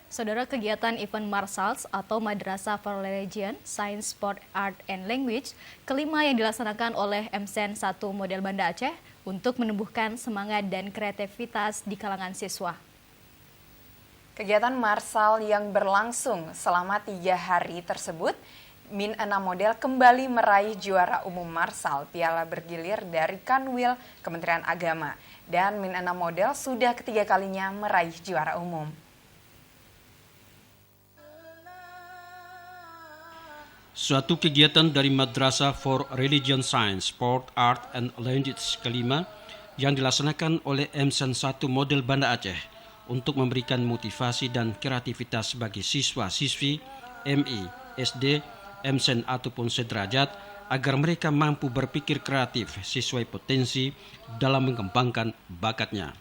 Saudara, kegiatan event Marsals atau Madrasah for Religion, Science, Sport, Art, and Language kelima yang dilaksanakan oleh MSen 1 Model Banda Aceh untuk menumbuhkan semangat dan kreativitas di kalangan siswa. Kegiatan Marsal yang berlangsung selama 3 hari tersebut, Min 6 Model kembali meraih juara umum Marsal Piala Bergilir dari Kanwil Kementerian Agama. Dan Min 6 Model sudah ketiga kalinya meraih juara umum. Suatu kegiatan dari Madrasah for Religion, Science, Sport, Art, and Language kelima yang dilaksanakan oleh MSen 1 Model Banda Aceh untuk memberikan motivasi dan kreativitas bagi siswa-siswi MI, SD, MSen ataupun sederajat agar mereka mampu berpikir kreatif sesuai potensi dalam mengembangkan bakatnya.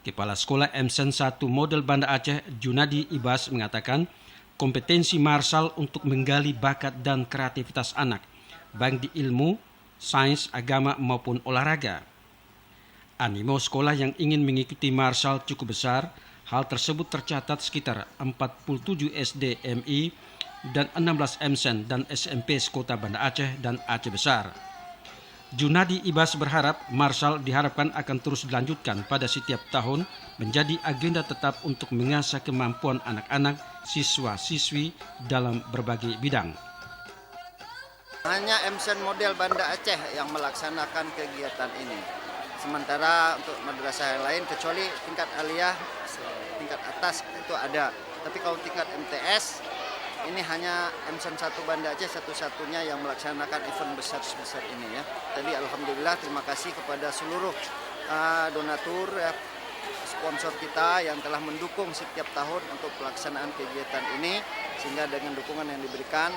Kepala Sekolah MSen 1 Model Banda Aceh Junadi Ibas mengatakan kompetensi Marsal untuk menggali bakat dan kreativitas anak, baik di ilmu, sains, agama maupun olahraga. Animo sekolah yang ingin mengikuti Marsal cukup besar. Hal tersebut tercatat sekitar 47 SD MI dan 16 MSen dan SMP Kota Banda Aceh dan Aceh Besar. Junadi Ibas berharap Marsal diharapkan akan terus dilanjutkan pada setiap tahun menjadi agenda tetap untuk mengasah kemampuan anak-anak siswa-siswi dalam berbagai bidang. Hanya MSen Model Banda Aceh yang melaksanakan kegiatan ini. Sementara untuk madrasah yang lain kecuali tingkat aliyah, tingkat atas itu ada. Tapi kalau tingkat MTS ini hanya MSen 1 Banda Aceh satu-satunya yang melaksanakan event besar-besar ini ya. Tadi alhamdulillah terima kasih kepada seluruh donatur sponsor kita yang telah mendukung setiap tahun untuk pelaksanaan kegiatan ini, sehingga dengan dukungan yang diberikan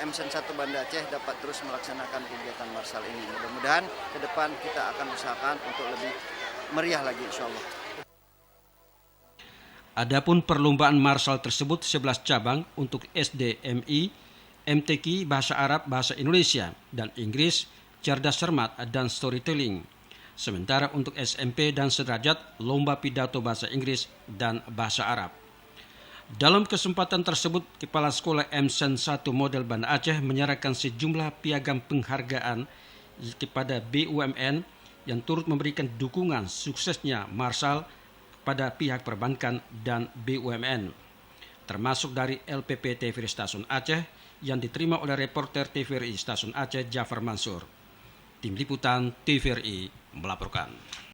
MSen 1 Banda Aceh dapat terus melaksanakan kegiatan Marsal ini. Mudah-mudahan ke depan kita akan usahakan untuk lebih meriah lagi insyaallah. Adapun perlombaan Marsal tersebut 11 cabang untuk SD MI, MTQ Bahasa Arab, Bahasa Indonesia, dan Inggris, Cerdas Cermat, dan Storytelling. Sementara untuk SMP dan sederajat, lomba pidato bahasa Inggris dan bahasa Arab. Dalam kesempatan tersebut, Kepala Sekolah MSen 1 Model Banda Aceh menyerahkan sejumlah piagam penghargaan kepada BUMN yang turut memberikan dukungan suksesnya Marsal pada pihak perbankan dan BUMN, termasuk dari LPP TVRI Stasiun Aceh yang diterima oleh reporter TVRI Stasiun Aceh Jafar Mansur. Tim Liputan TVRI melaporkan.